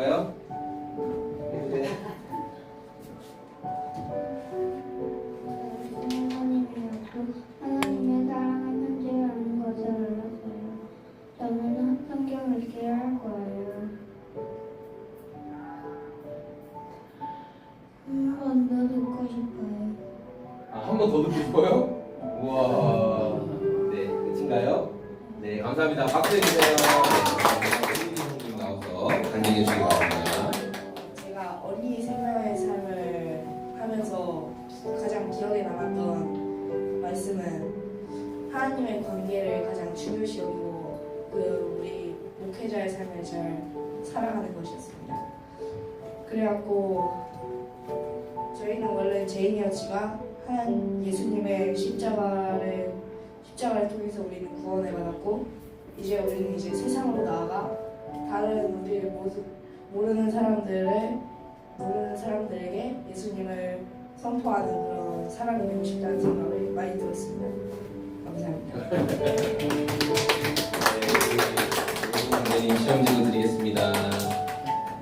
해볼까요? 하나님의 사랑은 현재라는 것을 알았어요. 저는 성경을 읽기를 할 거예요. 한 번 더 듣고 싶어요. 한 번 더 듣고 싶어요? 우와. 네, 끝인가요? 네, 감사합니다. 박수 해주세요. 네, 나와서 간증해 주시기 바랍니다. 제가 어린이 생명의 삶을 하면서 가장 기억에 남았던 말씀은 하나님의 관계를 가장 중요시 여기고 우리 목회자의 삶을 잘 살아가는 것이었습니다. 그래갖고 저희는 원래 죄인이었지만 하나님 예수님의 십자가를 통해서 우리는 구원을 받았고 이제 우리는 세상으로 나아가 다른 우리 모르는 사람들에게 예수님을 선포하는 그런 사람이 되고 싶다는 생각을 많이 들었습니다. 감사합니다. 네, 시험지도 드리겠습니다.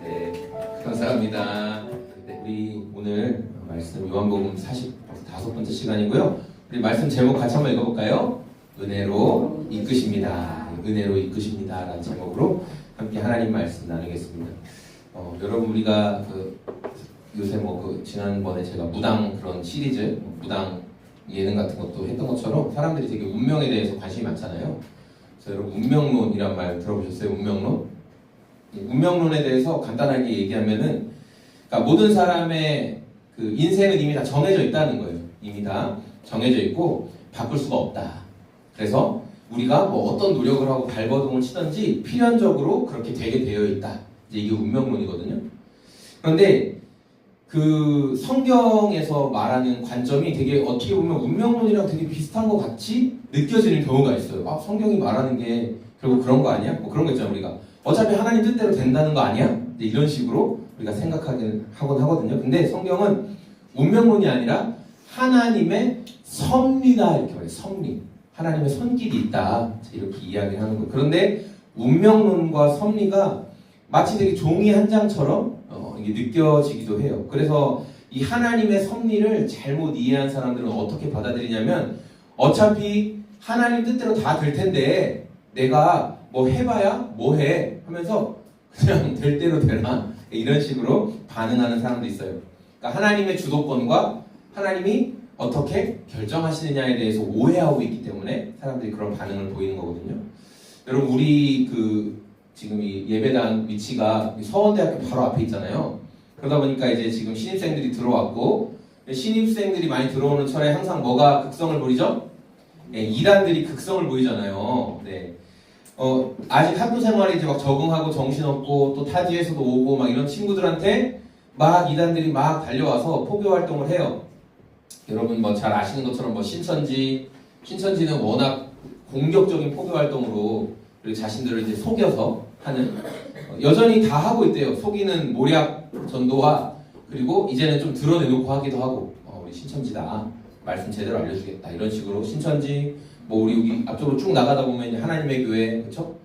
네, 감사합니다. 네, 우리 오늘 말씀 요한복음 45번째 시간이고요. 우리 말씀 제목 같이 한번 읽어볼까요? 은혜로 이끄십니다. 은혜로 이끄십니다. 라는 제목으로 함께 하나님 말씀 나누겠습니다. 여러분 우리가 요새 지난번에 제가 무당 그런 시리즈, 무당 예능 같은 것도 했던 것처럼 사람들이 되게 운명에 대해서 관심이 많잖아요. 그래서 여러분 운명론이란 말 들어보셨어요? 운명론? 운명론에 대해서 간단하게 얘기하면은 그러니까 모든 사람의 그 인생은 이미 다 정해져 있다는 거예요. 이미 다 정해져 있고 바꿀 수가 없다. 그래서 우리가 어떤 노력을 하고 발버둥을 치든지 필연적으로 그렇게 되게 되어 있다. 이게 운명론이거든요. 그런데 그 성경에서 말하는 관점이 되게 어떻게 보면 운명론이랑 되게 비슷한 것 같이 느껴지는 경우가 있어요. 성경이 말하는 게 결국 그런 거 아니야? 그런 거 있잖아요. 우리가 어차피 하나님 뜻대로 된다는 거 아니야? 이런 식으로 우리가 생각하긴 하곤 하거든요. 근데 성경은 운명론이 아니라 하나님의 섭리다 이렇게 말해요. 섭리. 하나님의 손길이 있다 이렇게 이야기를 하는 거예요. 그런데 운명론과 섭리가 마치 되게 종이 한 장처럼 이게 느껴지기도 해요. 그래서 이 하나님의 섭리를 잘못 이해한 사람들은 어떻게 받아들이냐면 어차피 하나님 뜻대로 다 될 텐데 내가 해봐야 뭐해 하면서 그냥 될 대로 되라 이런 식으로 반응하는 사람도 있어요. 그러니까 하나님의 주도권과 하나님이 어떻게 결정하시느냐에 대해서 오해하고 있기 때문에 사람들이 그런 반응을 보이는 거거든요. 여러분 우리 지금 이 예배당 위치가 서원대학교 바로 앞에 있잖아요. 그러다 보니까 이제 지금 신입생들이 들어왔고 신입생들이 많이 들어오는 철에 항상 뭐가 극성을 보이죠? 네, 이단들이 극성을 보이잖아요. 네. 아직 학교 생활에 이제 막 적응하고 정신없고 또 타지에서도 오고 막 이런 친구들한테 막 이단들이 막 달려와서 포교 활동을 해요. 여러분 잘 아시는 것처럼 신천지는 워낙 공격적인 포교 활동으로 자신들을 이제 속여서 하는 여전히 다 하고 있대요. 속이는 모략 전도와 그리고 이제는 좀 드러내놓고 하기도 하고 우리 신천지다 말씀 제대로 알려주겠다 이런 식으로 신천지 우리 여기 앞쪽으로 쭉 나가다 보면 하나님의 교회 그렇죠?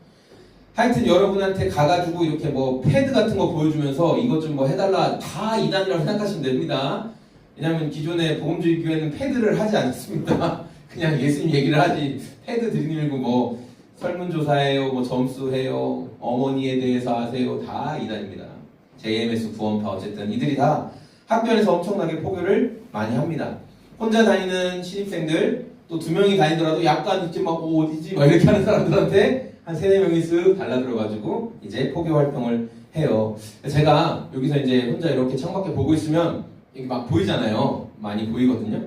하여튼 여러분한테 가가지고 이렇게 패드 같은 거 보여주면서 이것 좀 해달라 다 이단이라고 생각하시면 됩니다. 왜냐하면 기존의 복음주의 교회는 패드를 하지 않습니다. 그냥 예수님 얘기를 하지 패드 들이밀고 설문조사해요, 점수해요, 어머니에 대해서 아세요 다 이단입니다. JMS 구원파 어쨌든 이들이 다 학교에서 엄청나게 포교를 많이 합니다. 혼자 다니는 신입생들 또 2명이 다니더라도 약간 이렇게 어디지 이렇게 하는 사람들한테 한 3-4명이 쓱 달라들어가지고 이제 포교 활동을 해요. 제가 여기서 이제 혼자 이렇게 창밖에 보고 있으면 이게 보이잖아요. 많이 보이거든요.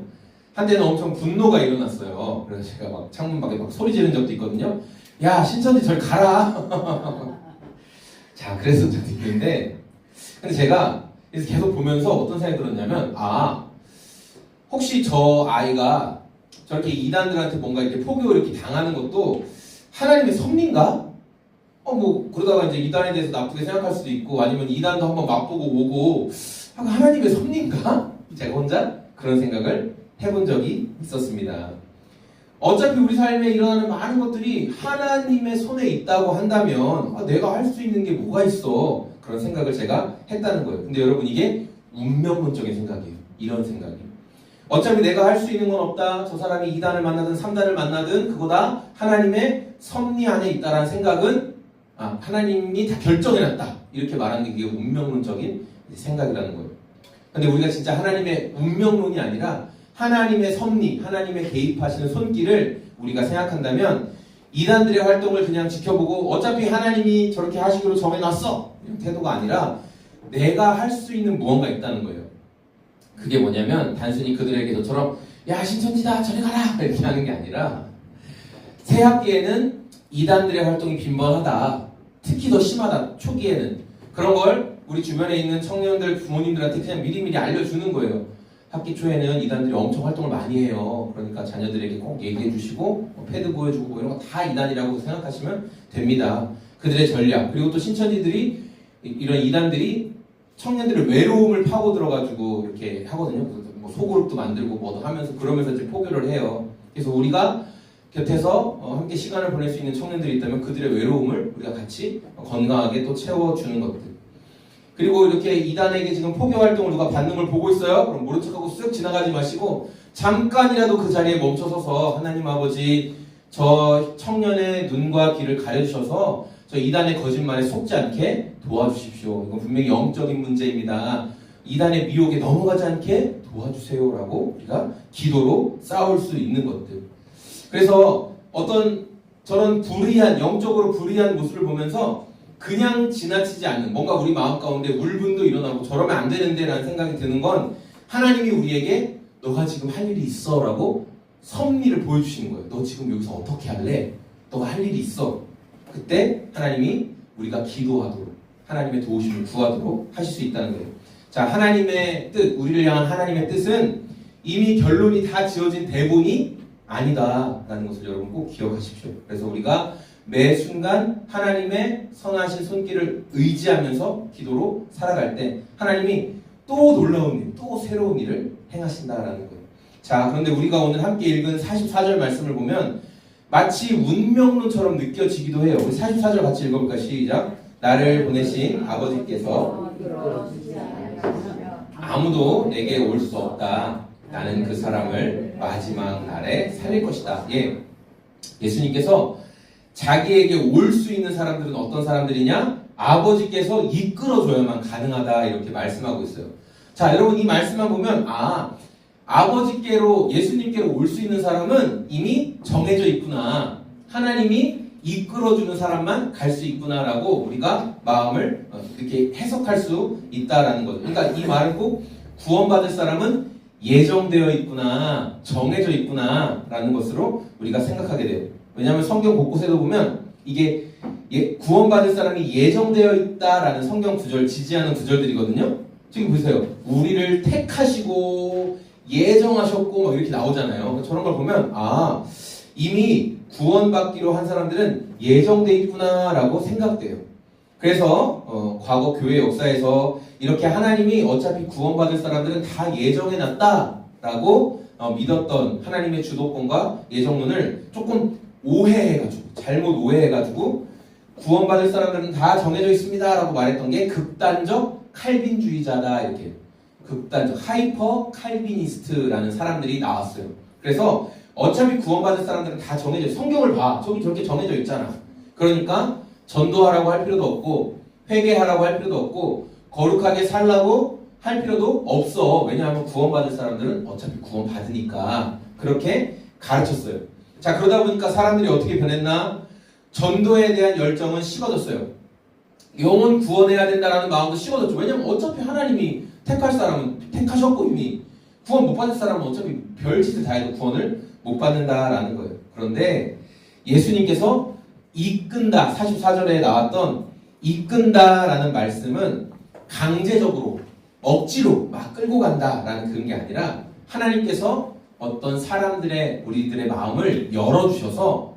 한때는 엄청 분노가 일어났어요. 그래서 제가 창문 밖에 소리 지른 적도 있거든요. 야 신천지 저리 가라. 자 그래서 저도 있는데 근데 제가 그래서 계속 보면서 어떤 생각이 들었냐면 혹시 저 아이가 저렇게 이단들한테 뭔가 이렇게 포교 이렇게 당하는 것도 하나님의 섭리인가? 그러다가 이제 이단에 대해서 나쁘게 생각할 수도 있고 아니면 이단도 한번 맛보고 오고 하나님의 섭리인가? 제가 혼자 그런 생각을 해본 적이 있었습니다. 어차피 우리 삶에 일어나는 많은 것들이 하나님의 손에 있다고 한다면 내가 할 수 있는 게 뭐가 있어? 그런 생각을 제가 했다는 거예요. 근데 여러분 이게 운명론적인 생각이에요. 이런 생각이. 어차피 내가 할 수 있는 건 없다. 저 사람이 2단을 만나든 3단을 만나든 그거 다 하나님의 섭리 안에 있다라는 생각은 하나님이 다 결정해놨다. 이렇게 말하는 게 운명론적인 생각이라는 거예요. 근데 우리가 진짜 하나님의 운명론이 아니라 하나님의 섭리, 하나님의 개입하시는 손길을 우리가 생각한다면 이단들의 활동을 그냥 지켜보고 어차피 하나님이 저렇게 하시기로 정해놨어. 이런 태도가 아니라 내가 할 수 있는 무언가 있다는 거예요. 그게 뭐냐면 단순히 그들에게 저처럼 야 신천지다 저리 가라 이렇게 하는 게 아니라 새 학기에는 이단들의 활동이 빈번하다. 특히 더 심하다. 초기에는. 그런 걸 우리 주변에 있는 청년들 부모님들한테 그냥 미리미리 알려주는 거예요. 학기 초에는 이단들이 엄청 활동을 많이 해요. 그러니까 자녀들에게 꼭 얘기해 주시고 패드 보여주고 뭐 이런 거 다 이단이라고 생각하시면 됩니다. 그들의 전략. 그리고 또 신천지들이 이런 이단들이 청년들의 외로움을 파고 들어가지고 이렇게 하거든요. 뭐 소그룹도 만들고 뭐도 하면서 그러면서 이제 포교를 해요. 그래서 우리가 곁에서 함께 시간을 보낼 수 있는 청년들이 있다면 그들의 외로움을 우리가 같이 건강하게 또 채워주는 것들. 그리고 이렇게 이단에게 지금 포교 활동을 누가 받는 걸 보고 있어요? 그럼 모른 척하고 쓱 지나가지 마시고 잠깐이라도 그 자리에 멈춰서서 하나님 아버지 저 청년의 눈과 귀를 가려주셔서 저 이단의 거짓말에 속지 않게 도와주십시오. 이건 분명히 영적인 문제입니다. 이단의 미혹에 넘어가지 않게 도와주세요라고 우리가 기도로 싸울 수 있는 것들. 그래서 어떤 저런 불의한 영적으로 불의한 모습을 보면서 그냥 지나치지 않는 뭔가 우리 마음 가운데 울분도 일어나고 저러면 안 되는데 라는 생각이 드는 건 하나님이 우리에게 너가 지금 할 일이 있어 라고 섭리를 보여주시는 거예요. 너 지금 여기서 어떻게 할래? 너가 할 일이 있어. 그때 하나님이 우리가 기도하도록 하나님의 도우심을 구하도록 하실 수 있다는 거예요. 자, 하나님의 뜻, 우리를 향한 하나님의 뜻은 이미 결론이 다 지어진 대본이 아니다라는 것을 여러분 꼭 기억하십시오. 그래서 우리가 매 순간 하나님의 선하신 손길을 의지하면서 기도로 살아갈 때 하나님이 또 놀라운 일, 또 새로운 일을 행하신다라는 거예요. 자, 그런데 우리가 오늘 함께 읽은 44절 말씀을 보면 마치 운명론처럼 느껴지기도 해요. 우리 44절 같이 읽어볼까? 시작. 나를 보내신 아버지께서 아무도 내게 올 수 없다. 나는 그 사람을 마지막 날에 살릴 것이다. 예, 예수님께서 자기에게 올 수 있는 사람들은 어떤 사람들이냐? 아버지께서 이끌어줘야만 가능하다 이렇게 말씀하고 있어요. 자, 여러분 이 말씀만 보면 아버지께로 예수님께로 올 수 있는 사람은 이미 정해져 있구나. 하나님이 이끌어주는 사람만 갈 수 있구나라고 우리가 마음을 이렇게 해석할 수 있다라는 거죠. 그러니까 이 말은 꼭 구원받을 사람은 예정되어 있구나, 정해져 있구나라는 것으로 우리가 생각하게 돼요. 왜냐하면 성경 곳곳에도 보면 이게 구원받을 사람이 예정되어 있다라는 성경 구절 지지하는 구절들이거든요. 지금 보세요. 우리를 택하시고 예정하셨고 막 이렇게 나오잖아요. 저런 걸 보면 이미 구원받기로 한 사람들은 예정돼 있구나라고 생각돼요. 그래서 과거 교회 역사에서 이렇게 하나님이 어차피 구원받을 사람들은 다 예정해놨다라고 믿었던 하나님의 주도권과 예정론을 조금 잘못 오해해가지고 구원받을 사람들은 다 정해져 있습니다라고 말했던 게 극단적 칼빈주의자다 이렇게 극단적 하이퍼 칼비니스트라는 사람들이 나왔어요. 그래서 어차피 구원받을 사람들은 다 정해져 있어. 성경을 봐. 저기 저렇게 정해져 있잖아. 그러니까 전도하라고 할 필요도 없고 회개하라고 할 필요도 없고 거룩하게 살라고 할 필요도 없어. 왜냐하면 구원받을 사람들은 어차피 구원받으니까 그렇게 가르쳤어요. 자, 그러다 보니까 사람들이 어떻게 변했나? 전도에 대한 열정은 식어졌어요. 영혼 구원해야 된다라는 마음도 식어졌죠. 왜냐하면 어차피 하나님이 택할 사람은 택하셨고 이미 구원 못 받을 사람은 어차피 별짓을 다 해도 구원을 못 받는다라는 거예요. 그런데 예수님께서 이끈다, 44절에 나왔던 이끈다라는 말씀은 강제적으로 억지로 막 끌고 간다라는 그런 게 아니라 하나님께서 어떤 우리들의 마음을 열어주셔서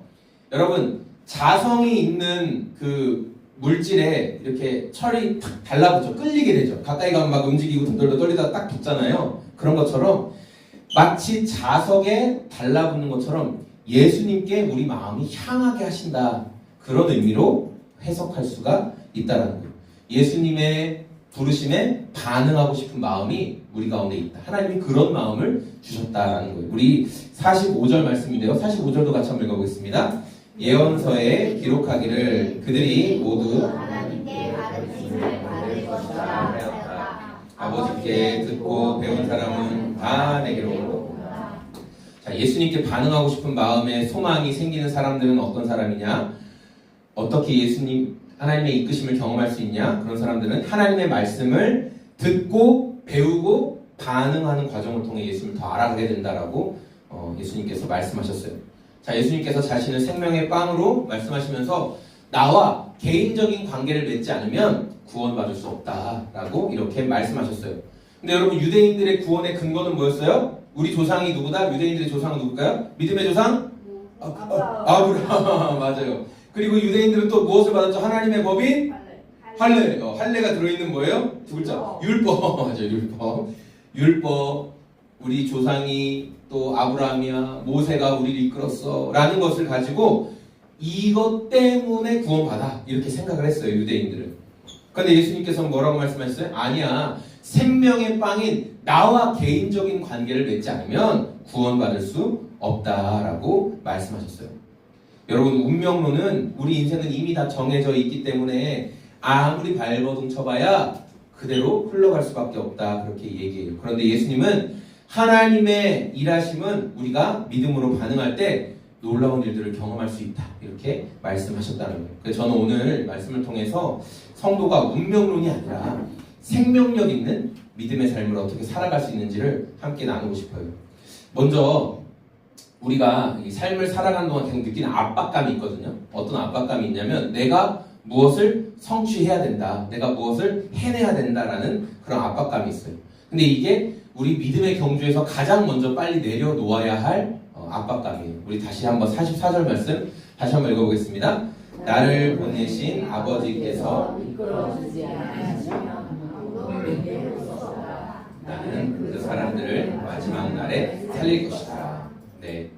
여러분 자성이 있는 그 물질에 이렇게 철이 탁 달라붙죠. 끌리게 되죠. 가까이 가면 막 움직이고 덜덜 떨리다가 딱 붙잖아요. 그런 것처럼 마치 자석에 달라붙는 것처럼 예수님께 우리 마음이 향하게 하신다. 그런 의미로 해석할 수가 있다는 거예요. 예수님의 부르심에 반응하고 싶은 마음이 우리 가운데 있다. 하나님이 그런 마음을 주셨다라는 거예요. 우리 45절 말씀인데요. 45절도 같이 한번 읽어보겠습니다. 예언서에 기록하기를 그들이 모두 하나님께 가르침을 받을 것이라 하였다. 아버지께 듣고 배운 사람은 다 내게로 오고. 자, 예수님께 반응하고 싶은 마음에 소망이 생기는 사람들은 어떤 사람이냐? 어떻게 예수님 하나님의 이끄심을 경험할 수 있냐? 그런 사람들은 하나님의 말씀을 듣고 배우고 반응하는 과정을 통해 예수님을 더 알아가게 된다라고 예수님께서 말씀하셨어요. 자, 예수님께서 자신을 생명의 빵으로 말씀하시면서 나와 개인적인 관계를 맺지 않으면 구원받을 수 없다라고 이렇게 말씀하셨어요. 근데 여러분, 유대인들의 구원의 근거는 뭐였어요? 우리 조상이 누구다? 유대인들의 조상은 누굴까요? 믿음의 조상? 아브라함. 맞아요. 그리고 유대인들은 또 무엇을 받았죠? 하나님의 법인? 할례. 할례가 들어있는 뭐예요? 두 글자. 율법. 맞아요. 율법. 우리 조상이 또 아브라함이야, 모세가 우리를 이끌었어 라는 것을 가지고 이것 때문에 구원받아 이렇게 생각을 했어요, 유대인들은. 그런데 예수님께서는 뭐라고 말씀하셨어요? 아니야, 생명의 빵인 나와 개인적인 관계를 맺지 않으면 구원받을 수 없다라고 말씀하셨어요. 여러분, 운명론은 우리 인생은 이미 다 정해져 있기 때문에 아무리 발버둥 쳐봐야 그대로 흘러갈 수밖에 없다, 그렇게 얘기해요. 그런데 예수님은 하나님의 일하심은 우리가 믿음으로 반응할 때 놀라운 일들을 경험할 수 있다, 이렇게 말씀하셨다는 거예요. 그래서 저는 오늘 말씀을 통해서 성도가 운명론이 아니라 생명력 있는 믿음의 삶을 어떻게 살아갈 수 있는지를 함께 나누고 싶어요. 먼저 우리가 이 삶을 살아가는 동안 계속 느끼는 압박감이 있거든요. 어떤 압박감이 있냐면 내가 무엇을 성취해야 된다, 내가 무엇을 해내야 된다라는 그런 압박감이 있어요. 근데 이게 우리 믿음의 경주에서 가장 먼저 빨리 내려놓아야 할 압박감이에요. 우리 다시 한번 44절 말씀 다시 한번 읽어보겠습니다. 나를 보내신 아버지께서 이끌어주지 않으시면 아무도 내게 없었다. 나는 그 사람들을 마지막 날에 살릴 것이다. 네.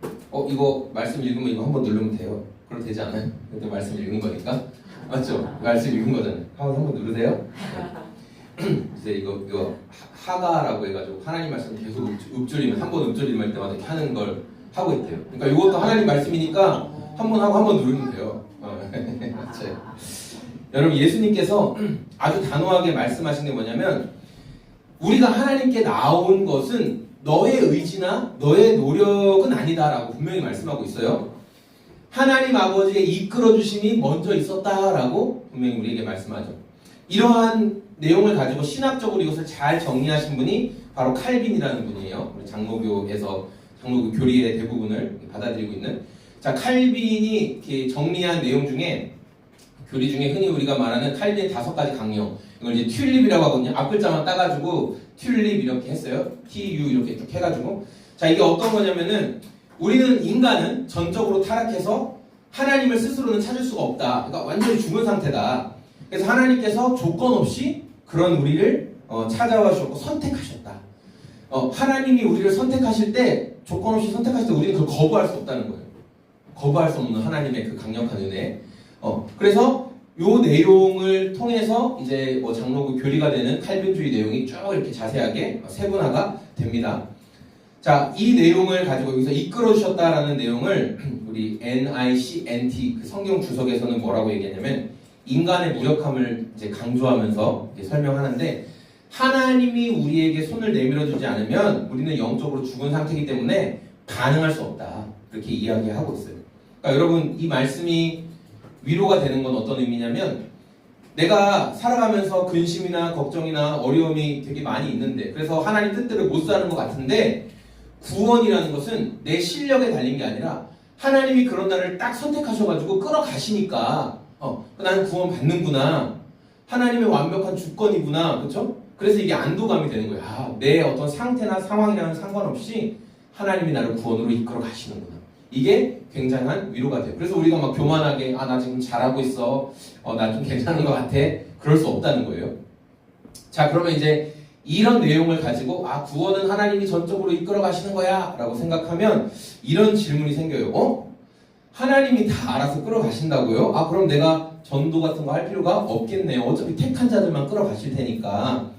이거 말씀 읽으면 이거 한번 누르면 돼요. 그럼 되지 않아요? 그때 말씀 읽은 거니까. 맞죠? 말씀 읽은 거잖아요. 한번 누르세요. 네. 이제 이거 하가라고 해가지고 하나님 말씀 계속 읊조리면 한 번 읊조리면 때마다 이렇게 하는 걸 하고 있대요. 그러니까 이것도 하나님 말씀이니까 한 번 하고 한 번 누르면 돼요. 여러분, 예수님께서 아주 단호하게 말씀하신 게 뭐냐면 우리가 하나님께 나온 것은 너의 의지나 너의 노력은 아니다라고 분명히 말씀하고 있어요. 하나님 아버지의 이끌어 주심이 먼저 있었다라고 분명히 우리에게 말씀하죠. 이러한 내용을 가지고 신학적으로 이것을 잘 정리하신 분이 바로 칼빈이라는 분이에요. 우리 장로교 교리의 대부분을 받아들이고 있는. 자, 칼빈이 이렇게 정리한 내용 중에 교리 중에 흔히 우리가 말하는 칼빈의 5가지 강령, 이걸 이제 튤립이라고 하거든요. 앞글자만 따가지고 튤립 이렇게 했어요. TU 이렇게 쭉 해가지고. 자, 이게 어떤 거냐면은 우리는 인간은 전적으로 타락해서 하나님을 스스로는 찾을 수가 없다. 그러니까 완전히 죽은 상태다. 그래서 하나님께서 조건 없이 그런 우리를 찾아와 주셨고 선택하셨다. 하나님이 우리를 선택하실 때, 조건 없이 선택하실 때 우리는 그걸 거부할 수 없다는 거예요. 거부할 수 없는 하나님의 그 강력한 은혜. 그래서 요 내용을 통해서 이제 장로교 교리가 되는 칼빈주의 내용이 쭉 이렇게 자세하게 세분화가 됩니다. 자, 이 내용을 가지고 여기서 이끌어 주셨다라는 내용을 우리 NICNT 그 성경 주석에서는 뭐라고 얘기하냐면 인간의 무력함을 이제 강조하면서 설명하는데, 하나님이 우리에게 손을 내밀어 주지 않으면 우리는 영적으로 죽은 상태이기 때문에 반응할 수 없다, 그렇게 이야기하고 있어요. 그러니까 여러분, 이 말씀이 위로가 되는 건 어떤 의미냐면 내가 살아가면서 근심이나 걱정이나 어려움이 되게 많이 있는데, 그래서 하나님 뜻대로 못 사는 것 같은데, 구원이라는 것은 내 실력에 달린 게 아니라 하나님이 그런 나를 딱 선택하셔가지고 끌어가시니까 나는 구원 받는구나, 하나님의 완벽한 주권이구나, 그렇죠? 그래서 이게 안도감이 되는 거야. 내 어떤 상태나 상황이랑은 상관없이 하나님이 나를 구원으로 이끌어 가시는구나. 이게 굉장한 위로가 돼요. 그래서 우리가 막 교만하게 나 지금 잘하고 있어, 나 좀 괜찮은 것 같아, 그럴 수 없다는 거예요. 자, 그러면 이제 이런 내용을 가지고 구원은 하나님이 전적으로 이끌어 가시는 거야 라고 생각하면 이런 질문이 생겨요. 하나님이 다 알아서 끌어가신다고요? 아, 그럼 내가 전도 같은 거 할 필요가 없겠네요. 어차피 택한 자들만 끌어가실 테니까.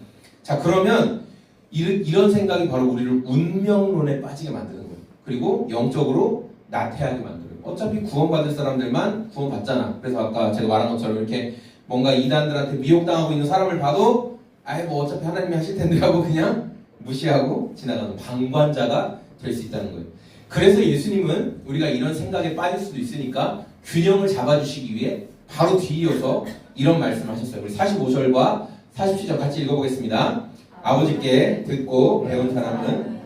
자, 그러면 이런 생각이 바로 우리를 운명론에 빠지게 만드는 거예요. 그리고 영적으로 나태하게 만들어요. 어차피 구원받을 사람들만 구원받잖아. 그래서 아까 제가 말한 것처럼 이렇게 뭔가 이단들한테 미혹당하고 있는 사람을 봐도 아이 뭐 어차피 하나님이 하실 텐데 하고 그냥 무시하고 지나가는 방관자가 될 수 있다는 거예요. 그래서 예수님은 우리가 이런 생각에 빠질 수도 있으니까 균형을 잡아주시기 위해 바로 뒤이어서 이런 말씀을 하셨어요. 우리 45절과 47절 같이 읽어보겠습니다. 아버지께 듣고 배운 사람은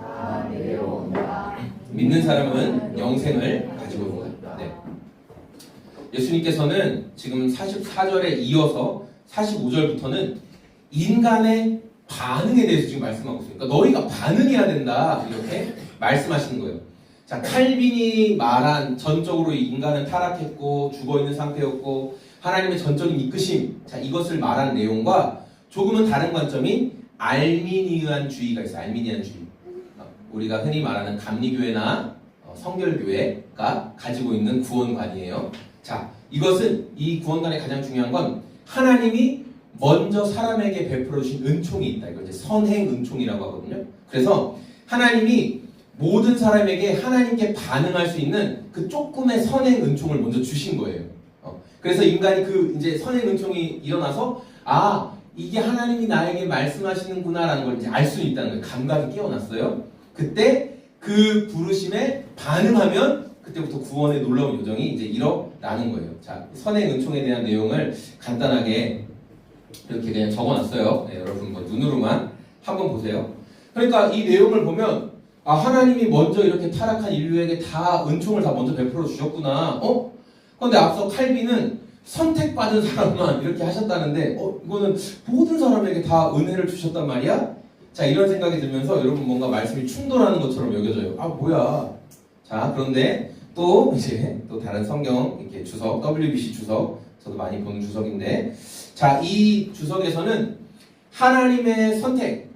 믿는 사람은 영생을 가지고 있다. 네. 예수님께서는 지금 44절에 이어서 45절부터는 인간의 반응에 대해서 지금 말씀하고 있어요. 그러니까 너희가 반응해야 된다 이렇게 말씀하시는 거예요. 자, 칼빈이 말한 전적으로 인간은 타락했고 죽어있는 상태였고 하나님의 전적인 이끄심, 자 이것을 말한 내용과 조금은 다른 관점인 알미니안주의가 있어요. 알미니안주의. 우리가 흔히 말하는 감리교회나 성결교회가 가지고 있는 구원관이에요. 자, 이것은 이 구원관의 가장 중요한 건 하나님이 먼저 사람에게 베풀어 주신 은총이 있다. 이걸 이제 선행 은총이라고 하거든요. 그래서 하나님이 모든 사람에게 하나님께 반응할 수 있는 그 조금의 선행 은총을 먼저 주신 거예요. 그래서 인간이 그 이제 선행 은총이 일어나서 아 이게 하나님이 나에게 말씀하시는구나라는 걸 이제 알 수 있다는 거예요. 감각이 깨어났어요. 그때 그 부르심에 반응하면 그때부터 구원의 놀라운 요정이 이제 일어나는 거예요. 자, 선행 은총에 대한 내용을 간단하게 이렇게 그냥 적어놨어요. 네, 여러분 뭐 눈으로만 한번 보세요. 그러니까 이 내용을 보면 아 하나님이 먼저 이렇게 타락한 인류에게 다 은총을 다 먼저 베풀어 주셨구나. 그런데 앞서 칼빈은 선택받은 사람만 이렇게 하셨다는데 이거는 모든 사람에게 다 은혜를 주셨단 말이야? 자 이런 생각이 들면서 여러분 뭔가 말씀이 충돌하는 것처럼 여겨져요. 아 뭐야. 자 그런데 또 이제 또 다른 성경 이렇게 주석 WBC 주석 저도 많이 보는 주석인데 자 이 주석에서는 하나님의 선택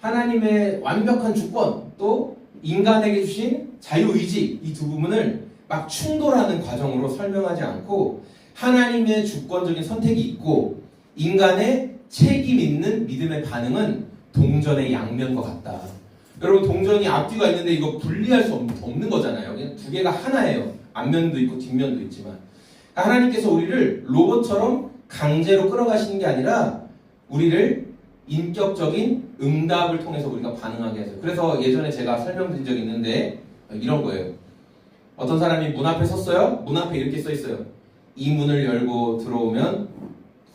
하나님의 완벽한 주권 또 인간에게 주신 자유의지 이 두 부분을 막 충돌하는 과정으로 설명하지 않고 하나님의 주권적인 선택이 있고 인간의 책임 있는 믿음의 반응은 동전의 양면과 같다. 여러분 동전이 앞뒤가 있는데 이거 분리할 수 없는 거잖아요. 그냥 두 개가 하나예요. 앞면도 있고 뒷면도 있지만 하나님께서 우리를 로봇처럼 강제로 끌어가시는 게 아니라 우리를 인격적인 응답을 통해서 우리가 반응하게 해서 그래서 예전에 제가 설명드린 적이 있는데 이런 거예요. 어떤 사람이 문 앞에 섰어요. 문 앞에 이렇게 써 있어요. 이 문을 열고 들어오면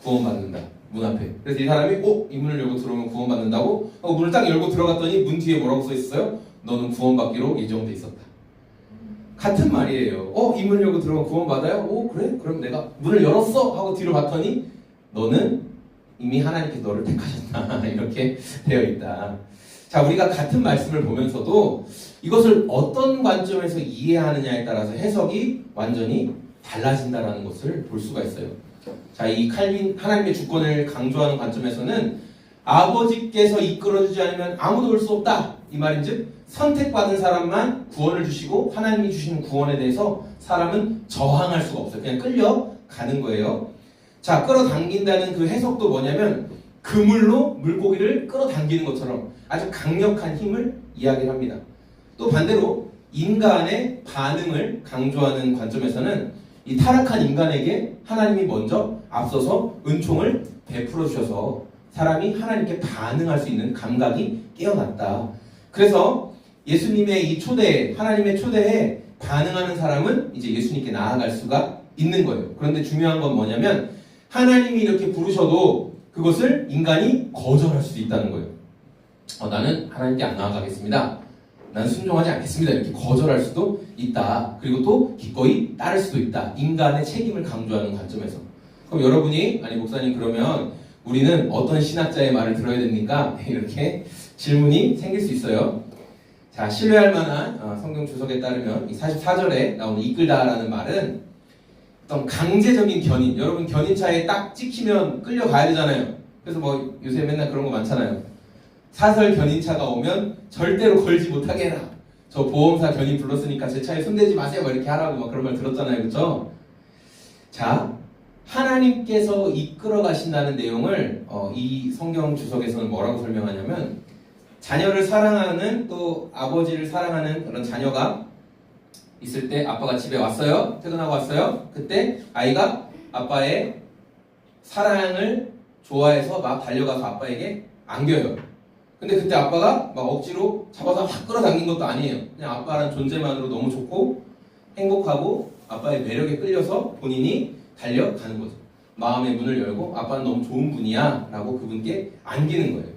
구원받는다. 문 앞에. 그래서 이 사람이 이 문을 열고 들어오면 구원받는다고 문을 딱 열고 들어갔더니 문 뒤에 뭐라고 써 있어요? 너는 구원받기로 예정돼 있었다. 같은 말이에요. 이 문을 열고 들어오면 구원받아요? 그래? 그럼 내가 문을 열었어? 하고 뒤로 봤더니 너는 이미 하나님께서 너를 택하셨다. 이렇게 되어 있다. 자, 우리가 같은 말씀을 보면서도 이것을 어떤 관점에서 이해하느냐에 따라서 해석이 완전히 달라진다는 것을 볼 수가 있어요. 자, 이 칼빈 하나님의 주권을 강조하는 관점에서는 아버지께서 이끌어주지 않으면 아무도 올 수 없다. 이 말인즉 선택받은 사람만 구원을 주시고 하나님이 주시는 구원에 대해서 사람은 저항할 수가 없어요. 그냥 끌려가는 거예요. 자, 끌어당긴다는 그 해석도 뭐냐면 그물로 물고기를 끌어당기는 것처럼 아주 강력한 힘을 이야기를 합니다. 또 반대로 인간의 반응을 강조하는 관점에서는 이 타락한 인간에게 하나님이 먼저 앞서서 은총을 베풀어 주셔서 사람이 하나님께 반응할 수 있는 감각이 깨어났다. 그래서 예수님의 이 초대에 하나님의 초대에 반응하는 사람은 이제 예수님께 나아갈 수가 있는 거예요. 그런데 중요한 건 뭐냐면 하나님이 이렇게 부르셔도 그것을 인간이 거절할 수도 있다는 거예요. 나는 하나님께 안 나아가겠습니다. 나는 순종하지 않겠습니다. 이렇게 거절할 수도 있다. 그리고 또 기꺼이 따를 수도 있다. 인간의 책임을 강조하는 관점에서. 그럼 여러분이 아니 목사님 그러면 우리는 어떤 신학자의 말을 들어야 됩니까? 이렇게 질문이 생길 수 있어요. 자, 신뢰할 만한 성경 주석에 따르면 이 44절에 나오는 이끌다라는 말은 어떤 강제적인 견인. 여러분 견인차에 딱 찍히면 끌려가야 되잖아요. 그래서 뭐 요새 맨날 그런 거 많잖아요. 사설 견인차가 오면 절대로 걸지 못하게 해라. 저 보험사 견인 불렀으니까 제 차에 손대지 마세요 막 이렇게 하라고 막 그런 말 들었잖아요. 그렇죠? 자, 하나님께서 이끌어 가신다는 내용을 이 성경 주석에서는 뭐라고 설명하냐면 자녀를 사랑하는 또 아버지를 사랑하는 그런 자녀가 있을 때 아빠가 집에 왔어요. 퇴근하고 왔어요. 그때 아이가 아빠의 사랑을 좋아해서 막 달려가서 아빠에게 안겨요. 근데 그때 아빠가 막 억지로 잡아서 확 끌어당긴 것도 아니에요. 그냥 아빠라는 존재만으로 너무 좋고 행복하고 아빠의 매력에 끌려서 본인이 달려가는 거죠. 마음의 문을 열고 아빠는 너무 좋은 분이야 라고 그분께 안기는 거예요.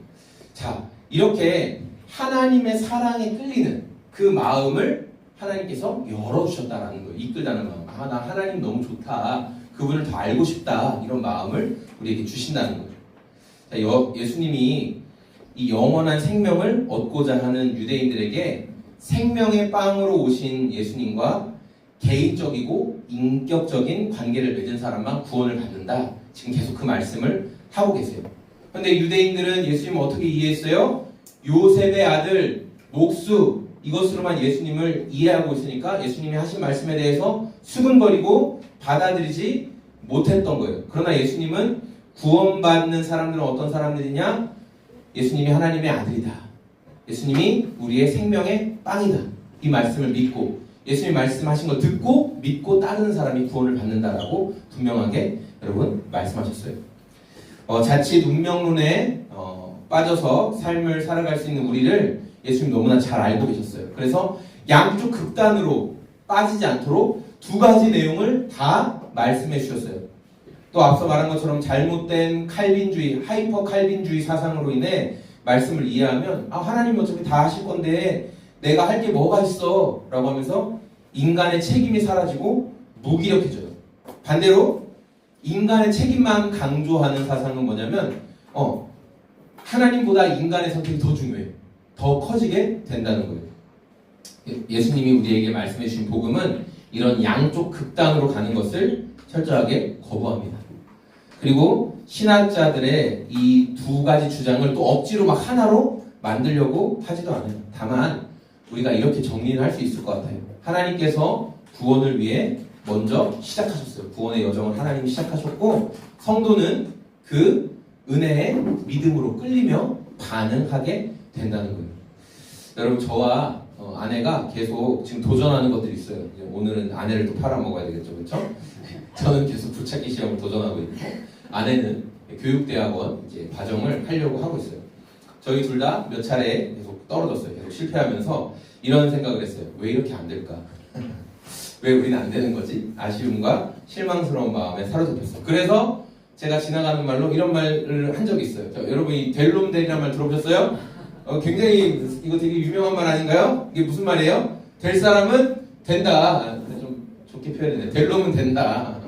자, 이렇게 하나님의 사랑에 끌리는 그 마음을 하나님께서 열어주셨다라는 거예요. 이끌다는 마음. 아, 나 하나님 너무 좋다. 그분을 더 알고 싶다. 이런 마음을 우리에게 주신다는 거죠. 자, 예수님이 이 영원한 생명을 얻고자 하는 유대인들에게 생명의 빵으로 오신 예수님과 개인적이고 인격적인 관계를 맺은 사람만 구원을 받는다. 지금 계속 그 말씀을 하고 계세요. 그런데 유대인들은 예수님을 어떻게 이해했어요? 요셉의 아들 목수 이것으로만 예수님을 이해하고 있으니까 예수님이 하신 말씀에 대해서 수근거리고 받아들이지 못했던 거예요. 그러나 예수님은 구원받는 사람들은 어떤 사람들이냐? 예수님이 하나님의 아들이다. 예수님이 우리의 생명의 빵이다. 이 말씀을 믿고 예수님이 말씀하신 걸 듣고 믿고 따르는 사람이 구원을 받는다라고 분명하게 여러분 말씀하셨어요. 자칫 운명론에 빠져서 삶을 살아갈 수 있는 우리를 예수님 너무나 잘 알고 계셨어요. 그래서 양쪽 극단으로 빠지지 않도록 두 가지 내용을 다 말씀해 주셨어요. 또 앞서 말한 것처럼 잘못된 칼빈주의, 하이퍼 칼빈주의 사상으로 인해 말씀을 이해하면 하나님 어차피 다 하실 건데 내가 할 게 뭐가 있어 라고 하면서 인간의 책임이 사라지고 무기력해져요. 반대로 인간의 책임만 강조하는 사상은 뭐냐면 하나님보다 인간의 선택이 더 중요해요. 더 커지게 된다는 거예요. 예수님이 우리에게 말씀해 주신 복음은 이런 양쪽 극단으로 가는 것을 철저하게 거부합니다. 그리고 신학자들의 이 두 가지 주장을 또 억지로 막 하나로 만들려고 하지도 않아요. 다만 우리가 이렇게 정리를 할 수 있을 것 같아요. 하나님께서 구원을 위해 먼저 시작하셨어요. 구원의 여정을 하나님이 시작하셨고 성도는 그 은혜에 믿음으로 끌리며 반응하게 된다는 거예요. 여러분 저와 아내가 계속 지금 도전하는 것들이 있어요. 오늘은 아내를 또 팔아먹어야 되겠죠, 그렇죠? 저는 계속 불찾기 시험을 도전하고 있고 아내는 교육대학원 이제 과정을 하려고 하고 있어요. 저희 둘 다 몇 차례 계속 떨어졌어요. 계속 실패하면서 이런 생각을 했어요. 왜 이렇게 안 될까? 왜 우리는 안 되는 거지? 아쉬움과 실망스러운 마음에 사로잡혔어. 그래서 제가 지나가는 말로 이런 말을 한 적이 있어요. 여러분이 델롬델이라는 말 들어보셨어요? 굉장히 이거 되게 유명한 말 아닌가요? 이게 무슨 말이에요? 될 사람은 된다. 좀 좋게 표현했네. 델롬은 된다.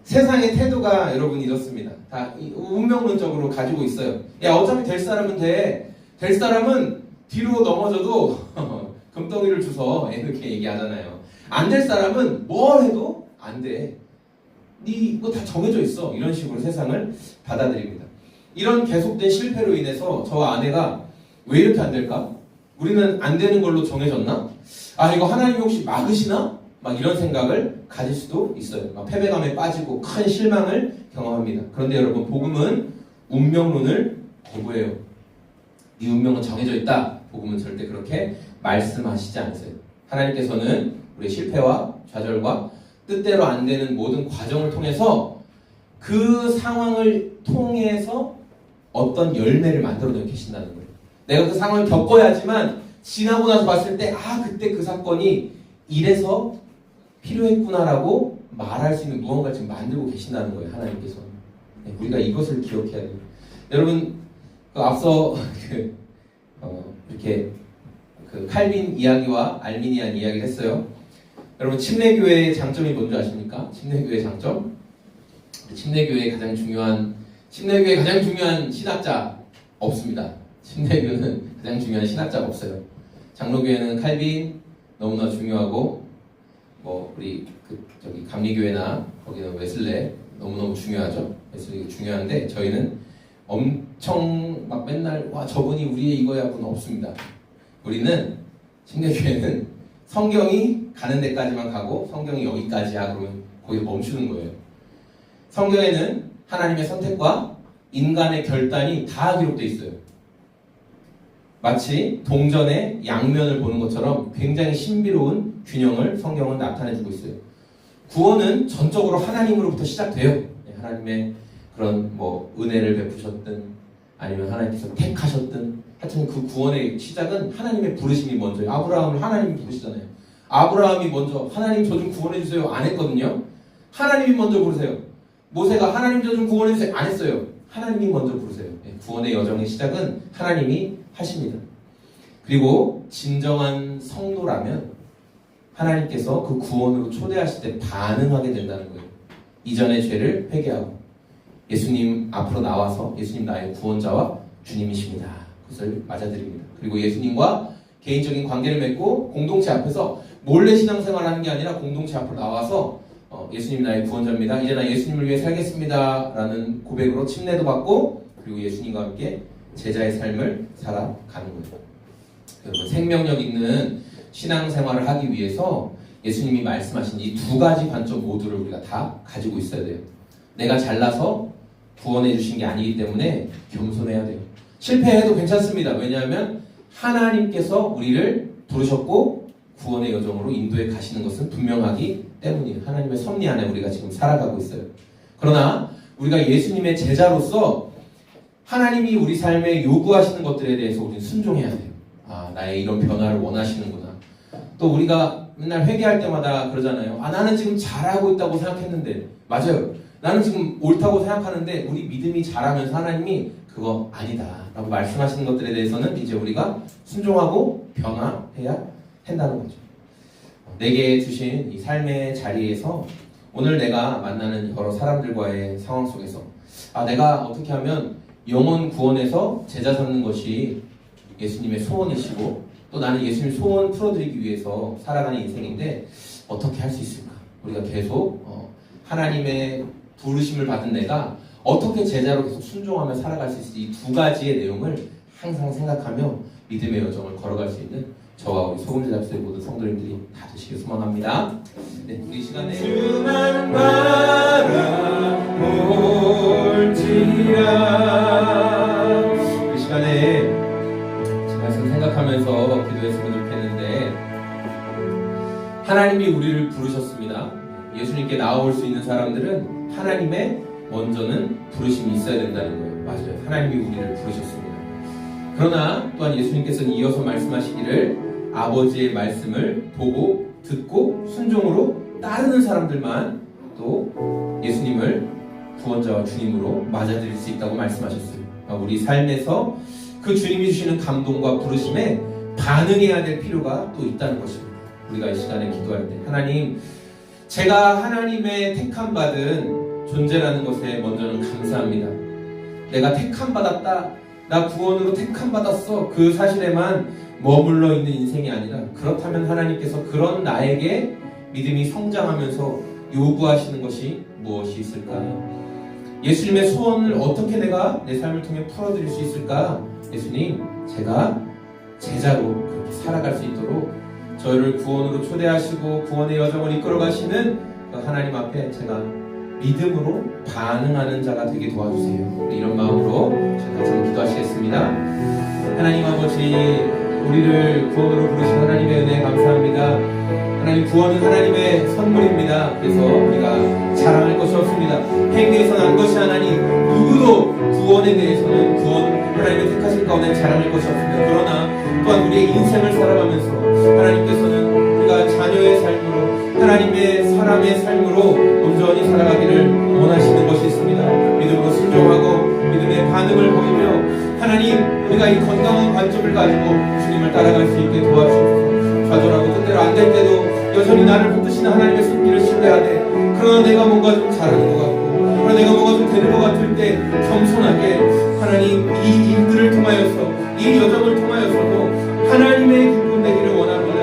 세상의 태도가 여러분 이렇습니다. 다 운명론적으로 가지고 있어요. 야 어차피 될 사람은 돼. 될 사람은 뒤로 넘어져도 금덩이를 주서 이렇게 얘기하잖아요. 안 될 사람은 뭘 해도 안 돼. 이거 다 정해져 있어. 이런 식으로 세상을 받아들입니다. 이런 계속된 실패로 인해서 저와 아내가 왜 이렇게 안 될까? 우리는 안 되는 걸로 정해졌나? 이거 하나님이 혹시 막으시나? 막 이런 생각을 가질 수도 있어요. 막 패배감에 빠지고 큰 실망을 경험합니다. 그런데 여러분 복음은 운명론을 거부해요. 네 운명은 정해져 있다. 복음은 절대 그렇게 말씀하시지 않으세요. 하나님께서는 우리의 실패와 좌절과 뜻대로 안 되는 모든 과정을 통해서 그 상황을 통해서 어떤 열매를 만들어내고 계신다는 거예요. 내가 그 상황을 겪어야지만 지나고 나서 봤을 때 그때 그 사건이 이래서 필요했구나라고 말할 수 있는 무언가를 지금 만들고 계신다는 거예요. 하나님께서는. 우리가 이것을 기억해야 돼요. 여러분 앞서 이렇게 칼빈 이야기와 알미니안 이야기를 했어요. 여러분 침례교회의 장점이 뭔지 아십니까? 침례교회의 장점? 침례교회의 가장 중요한 신학자 없습니다. 침례교회는 가장 중요한 신학자가 없어요. 장로교회는 칼빈 너무나 중요하고 우리 감리교회나 거기는 웨슬레 너무너무 중요하죠. 웨슬레가 중요한데 저희는 엄청 막 맨날 저분이 우리의 이거야는 없습니다. 우리는 침례교회는 성경이 가는 데까지만 가고 성경이 여기까지야 그러면 거기 멈추는 거예요. 성경에는 하나님의 선택과 인간의 결단이 다 기록되어 있어요. 마치 동전의 양면을 보는 것처럼 굉장히 신비로운 균형을 성경은 나타내주고 있어요. 구원은 전적으로 하나님으로부터 시작돼요. 하나님의 그런 은혜를 베푸셨든 아니면 하나님께서 택하셨든 하여튼 그 구원의 시작은 하나님의 부르심이 먼저예요. 아브라함을 하나님이 부르시잖아요. 아브라함이 먼저 하나님 저 좀 구원해주세요 안 했거든요. 하나님이 먼저 부르세요. 모세가 하나님 저 좀 구원해주세요 안 했어요. 하나님이 먼저 부르세요. 구원의 여정의 시작은 하나님이 하십니다. 그리고 진정한 성도라면 하나님께서 그 구원으로 초대하실 때 반응하게 된다는 거예요. 이전의 죄를 회개하고 예수님 앞으로 나와서 예수님 나의 구원자와 주님이십니다. 그것을 맞아드립니다. 그리고 예수님과 개인적인 관계를 맺고 공동체 앞에서 몰래 신앙생활하는 게 아니라 공동체 앞으로 나와서 예수님 나의 구원자입니다. 이제 나 예수님을 위해 살겠습니다. 라는 고백으로 침례도 받고 그리고 예수님과 함께 제자의 삶을 살아가는 거예요. 여러분 생명력 있는 신앙생활을 하기 위해서 예수님이 말씀하신 이 두 가지 관점 모두를 우리가 다 가지고 있어야 돼요. 내가 잘나서 구원해 주신 게 아니기 때문에 겸손해야 돼요. 실패해도 괜찮습니다. 왜냐하면 하나님께서 우리를 부르셨고 구원의 여정으로 인도해 가시는 것은 분명하기 때문이에요. 하나님의 섭리 안에 우리가 지금 살아가고 있어요. 그러나 우리가 예수님의 제자로서 하나님이 우리 삶에 요구하시는 것들에 대해서 우리는 순종해야 돼요. 아, 나의 이런 변화를 원하시는구나. 또 우리가 맨날 회개할 때마다 그러잖아요. 아, 나는 지금 잘하고 있다고 생각했는데. 맞아요. 나는 지금 옳다고 생각하는데 우리 믿음이 자라면서 하나님이 그거 아니다 라고 말씀하시는 것들에 대해서는 이제 우리가 순종하고 변화해야 한다는 거죠. 내게 주신 이 삶의 자리에서 오늘 내가 만나는 여러 사람들과의 상황 속에서 내가 어떻게 하면 영혼 구원에서 제자 삼는 것이 예수님의 소원이시고 또 나는 예수님 소원 풀어드리기 위해서 살아가는 인생인데 어떻게 할 수 있을까? 우리가 계속 하나님의 부르심을 받은 내가 어떻게 제자로 계속 순종하며 살아갈 수 있을지 이 두 가지의 내용을 항상 생각하며 믿음의 여정을 걸어갈 수 있는 저와 우리 소금제작소의 모든 성도님들이 다 되시길 소망합니다. 네, 우리 시간에 주만 바라볼지라 이 시간에 제 말씀 생각하면서 기도했으면 좋겠는데 하나님이 우리를 부르셨습니다. 예수님께 나아올 수 있는 사람들은 하나님의 먼저는 부르심이 있어야 된다는 거예요. 맞아요. 하나님이 우리를 부르셨습니다. 그러나 또한 예수님께서는 이어서 말씀하시기를 아버지의 말씀을 보고 듣고 순종으로 따르는 사람들만 또 예수님을 구원자와 주님으로 맞아들일 수 있다고 말씀하셨어요. 우리 삶에서 그 주님이 주시는 감동과 부르심에 반응해야 될 필요가 또 있다는 것입니다. 우리가 이 시간에 기도할 때 하나님, 제가 하나님의 택함받은 존재라는 것에 먼저는 감사합니다. 내가 택함받았다, 나 구원으로 택함받았어, 그 사실에만 머물러 있는 인생이 아니라 그렇다면 하나님께서 그런 나에게 믿음이 성장하면서 요구하시는 것이 무엇이 있을까요? 예수님의 소원을 어떻게 내가 내 삶을 통해 풀어드릴 수 있을까? 예수님, 제가 제자로 그렇게 살아갈 수 있도록 저희를 구원으로 초대하시고 구원의 여정을 이끌어 가시는 그 하나님 앞에 제가 믿음으로 반응하는 자가 되게 도와주세요. 이런 마음으로 같이 기도하시겠습니다. 하나님 아버지, 우리를 구원으로 부르신 하나님의 은혜에 감사합니다. 하나님, 구원은 하나님의 선물입니다. 그래서 우리가 자랑할 것이 없습니다. 행위에서 난 것이 하나니 누구도 구원에 대해서는 구원 하나님의 택하신 가운데 자랑할 것이 없습니다. 그러나 또한 우리의 인생을 살아가면서 하나님께서는 우리가 자녀의 삶으로 하나님의 사람의 삶으로 온전히 살아가기를 원하시는 것이 있습니다. 믿음으로 순종하고 믿음의 반응을 보이며 하나님, 우리가 이 건강한 관점을 가지고 주님을 따라갈 수 있게 도와주옵소서. 좌절하고 뜻대로 안 될 때도 여전히 나를 붙드시는 하나님의 손길을 신뢰하되, 그러나 내가 뭔가 좀 잘하는 것 같고 그러나 내가 뭔가 좀 되는 것 같을 때 겸손하게 하나님, 이 일들을 통하여서 이 여정을 통하여서도 하나님의 기쁨 되기를 원합니다.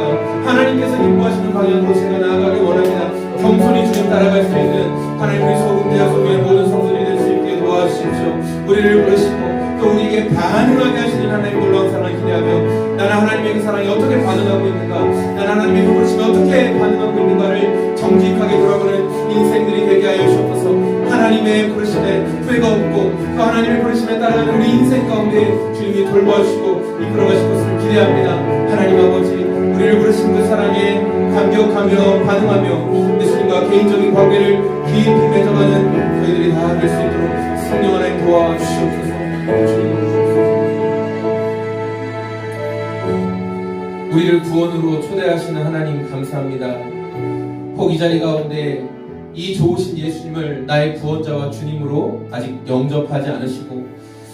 하나님께서 기뻐하시는 방향으로 제가 나아가길 원합니다. 겸손히 주님 따라갈 수 있는 하나님의 소금대학교의 모든 성도들이 될 수 있게 도와주십시오. 우리를 부르시고 또 우리에게 반응하게 하시는 하나님의 놀라운 사랑을 기대하며 나는 하나님의 그 사랑에 어떻게 반응하고 있는지 하나님의 부르심에 따라가는 우리 인생 가운데 주님이 돌봐주시고 이끌어가실 것을 기대합니다. 하나님 아버지, 우리를 부르신 그 사랑에 감격하며 반응하며 예수님과 개인적인 관계를 깊이 맺어가는 저희들이 다 될 수 있도록 성령 하나님 도와주시옵소서. 우리를 구원으로 초대하시는 하나님 감사합니다. 혹 이 자리 가운데 이 좋으신 예수님을 나의 구원자와 주님으로 아직 영접하지 않으시고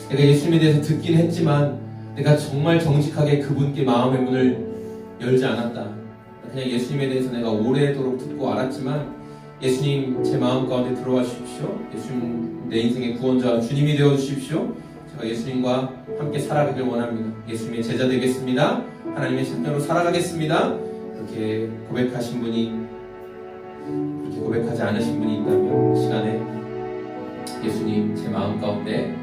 내가 예수님에 대해서 듣긴 했지만 내가 정말 정직하게 그분께 마음의 문을 열지 않았다. 그냥 예수님에 대해서 내가 오래도록 듣고 알았지만 예수님 제 마음 가운데 들어와 주십시오. 예수님 내 인생의 구원자와 주님이 되어 주십시오. 제가 예수님과 함께 살아가길 원합니다. 예수님의 제자 되겠습니다. 하나님의 자녀로 살아가겠습니다. 그렇게 고백하신 분이, 그렇게 고백하지 않으신 분이 있다면 이 시간에 예수님 제 마음 가운데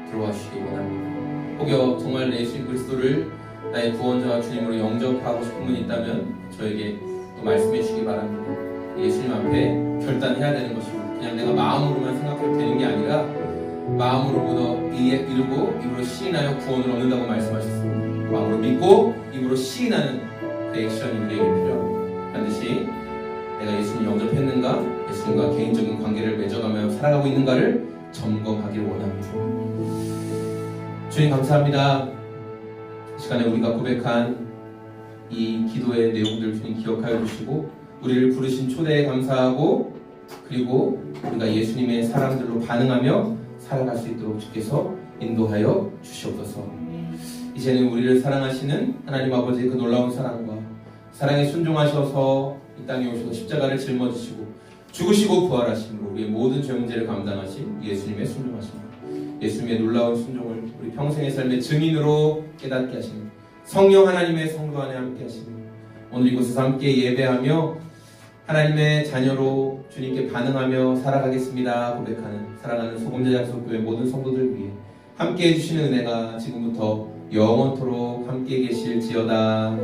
들어와 주시기 원합니다. 혹여 정말 예수님 그리스도를 나의 구원자와 주님으로 영접하고 싶은 분이 있다면 저에게 또 말씀해 주시기 바랍니다. 예수님 앞에 결단해야 되는 것입니다. 그냥 내가 마음으로만 생각해도 되는 게 아니라 마음으로부터 이루고 입으로 시인하여 구원을 얻는다고 말씀하셨습니다. 마음으로 믿고 입으로 시인하는 그 액션이 우리에게 필요합니다. 반드시 내가 예수님 영접했는가, 예수님과 개인적인 관계를 맺어가며 살아가고 있는가를 점검하기를 원합니다. 주님 감사합니다. 이 시간에 우리가 고백한 이 기도의 내용들 주님 기억하여 주시고 우리를 부르신 초대에 감사하고 그리고 우리가 예수님의 사랑들로 반응하며 살아갈 수 있도록 주께서 인도하여 주시옵소서. 이제는 우리를 사랑하시는 하나님 아버지의 그 놀라운 사랑과 사랑에 순종하셔서 이 땅에 오셔서 십자가를 짊어지시고 죽으시고 부활하심으로 우리의 모든 죄 문제를 감당하신 예수님의 순종하심으로 예수님의 놀라운 순종을 우리 평생의 삶의 증인으로 깨닫게 하시는 성령 하나님의 성도 안에 함께 하시는 오늘 이곳에서 함께 예배하며 하나님의 자녀로 주님께 반응하며 살아가겠습니다 고백하는 사랑하는 소금제작소교회 모든 성도들 위해 함께 해주시는 은혜가 지금부터 영원토록 함께 계실지어다.